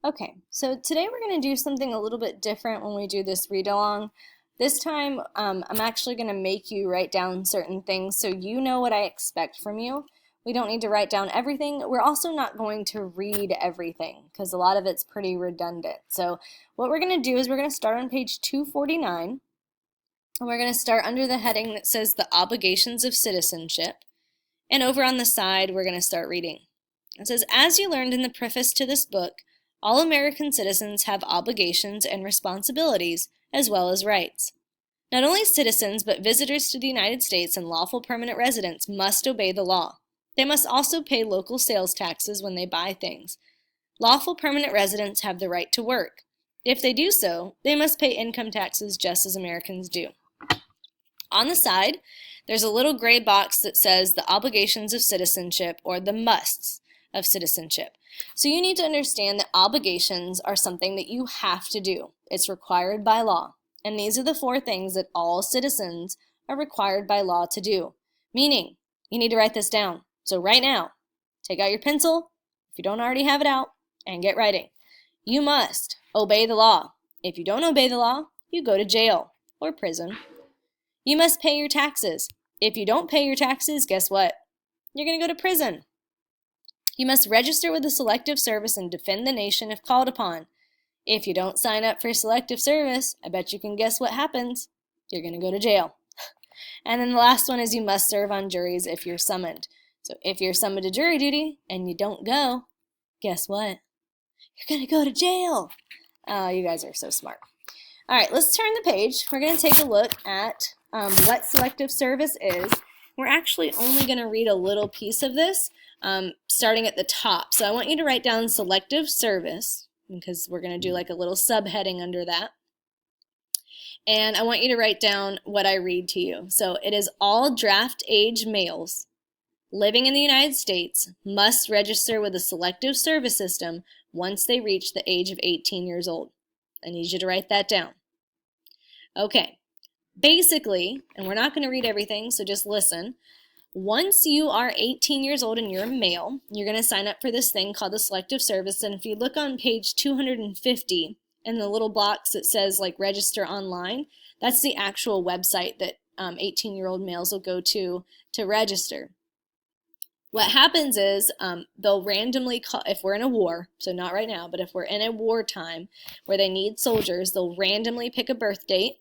Okay, so today we're going to do something a little bit different when we do this read along. This time, I'm actually going to make you write down certain things so you know what I expect from you. We don't need to write down everything. We're also not going to read everything because a lot of it's pretty redundant. So what we're going to do is we're going to start on page 249, and we're going to start under the heading that says the obligations of citizenship. And over on the side, we're going to start reading. It says, as you learned in the preface to this book, all American citizens have obligations and responsibilities, as well as rights. Not only citizens, but visitors to the United States and lawful permanent residents must obey the law. They must also pay local sales taxes when they buy things. Lawful permanent residents have the right to work. If they do so, they must pay income taxes just as Americans do. On the side, there's a little gray box that says the obligations of citizenship, or the musts of citizenship. So you need to understand that obligations are something that you have to do. It's required by law. And these are the 4 things that all citizens are required by law to do. Meaning, you need to write this down. So right now, take out your pencil, if you don't already have it out, and get writing. You must obey the law. If you don't obey the law, you go to jail or prison. You must pay your taxes. If you don't pay your taxes, guess what? You're going to go to prison. You must register with the Selective Service and defend the nation if called upon. If you don't sign up for Selective Service, I bet you can guess what happens. You're going to go to jail. And then the last one is you must serve on juries if you're summoned. So if you're summoned to jury duty and you don't go, guess what? You're going to go to jail. Oh, you guys are so smart. All right, let's turn the page. We're going to take a look at what Selective Service is. We're actually only going to read a little piece of this, starting at the top. So I want you to write down Selective Service, because we're going to do like a little subheading under that. And I want you to write down what I read to you. So it is all draft age males living in the United States must register with the Selective Service System once they reach the age of 18 years old. I need you to write that down. Okay, basically, and we're not going to read everything, so just listen. Once you are 18 years old and you're a male, you're going to sign up for this thing called the Selective Service. And if you look on page 250 in the little box that says like register online, that's the actual website that 18-year-old males will go to register. What happens is they'll randomly call, if we're in a war, so not right now, but if we're in a wartime where they need soldiers, they'll randomly pick a birth date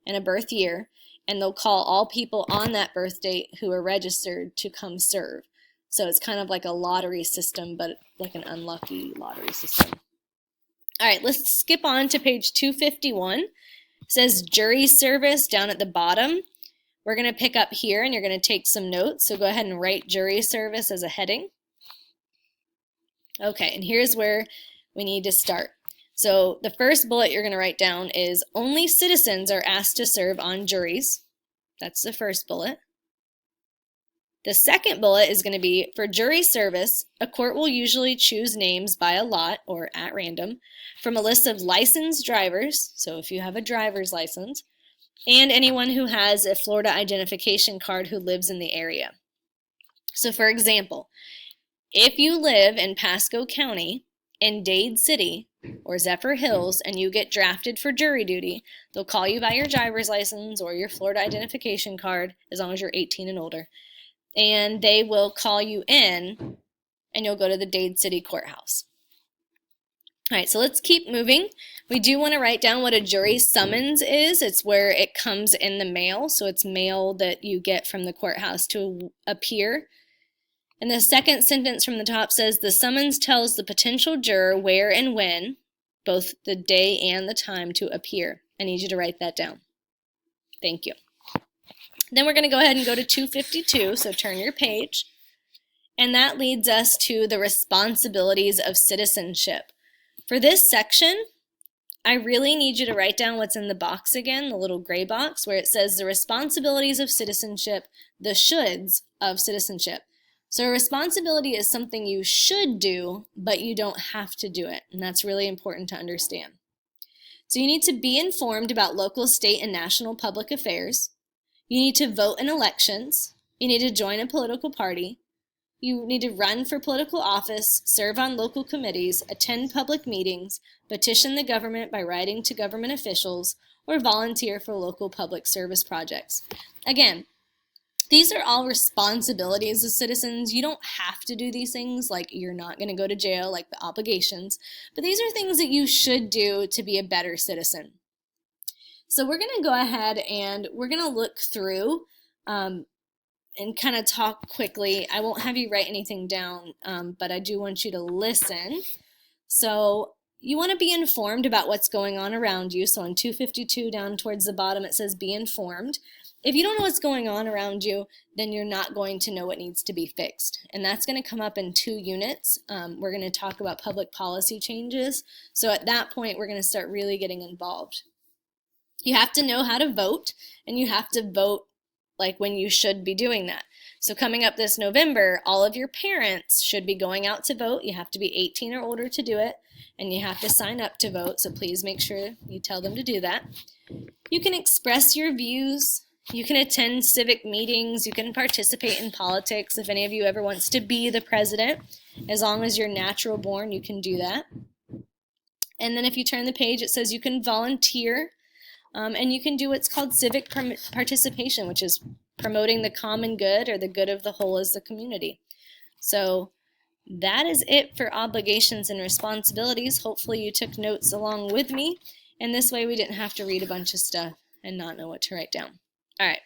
and a birth year, and they'll call all people on that birth date who are registered to come serve. So it's kind of like a lottery system, but like an unlucky lottery system. All right, let's skip on to page 251. It says jury service down at the bottom. We're going to pick up here and you're going to take some notes. So go ahead and write jury service as a heading. Okay, and here's where we need to start. So the first bullet you're going to write down is only citizens are asked to serve on juries. That's the first bullet. The second bullet is going to be for jury service, a court will usually choose names by a lot or at random from a list of licensed drivers, so if you have a driver's license, and anyone who has a Florida identification card who lives in the area. So for example, if you live in Pasco County, in Dade City, or Zephyr Hills, and you get drafted for jury duty, they'll call you by your driver's license or your Florida identification card, as long as you're 18 and older, and they will call you in, and you'll go to the Dade City Courthouse. All right, so let's keep moving. We do want to write down what a jury summons is. It's where it comes in the mail, so it's mail that you get from the courthouse to appear. And the second sentence from the top says, the summons tells the potential juror where and when, both the day and the time, to appear. I need you to write that down. Thank you. Then we're going to go ahead and go to 252, so turn your page. And that leads us to the responsibilities of citizenship. For this section, I really need you to write down what's in the box again, the little gray box, where it says the responsibilities of citizenship, the shoulds of citizenship. So a responsibility is something you should do, but you don't have to do it, and that's really important to understand. So you need to be informed about local, state, and national public affairs. You need to vote in elections. You need to join a political party. You need to run for political office, serve on local committees, attend public meetings, petition the government by writing to government officials, or volunteer for local public service projects. Again, these are all responsibilities as citizens. You don't have to do these things, like you're not going to go to jail, like the obligations, but these are things that you should do to be a better citizen. So we're going to go ahead and we're going to look through and kind of talk quickly. I won't have you write anything down, but I do want you to listen. So you want to be informed about what's going on around you. So in 252 down towards the bottom it says be informed. If you don't know what's going on around you, then you're not going to know what needs to be fixed. And that's going to come up in 2 units. We're going to talk about public policy changes. So at that point, we're going to start really getting involved. You have to know how to vote, and you have to vote like when you should be doing that. So coming up this November, all of your parents should be going out to vote. You have to be 18 or older to do it, and you have to sign up to vote. So please make sure you tell them to do that. You can express your views. You can attend civic meetings, you can participate in politics if any of you ever wants to be the president. As long as you're natural born, you can do that. And then if you turn the page, it says you can volunteer, and you can do what's called civic participation, which is promoting the common good or the good of the whole as the community. So that is it for obligations and responsibilities. Hopefully you took notes along with me, and this way we didn't have to read a bunch of stuff and not know what to write down. All right.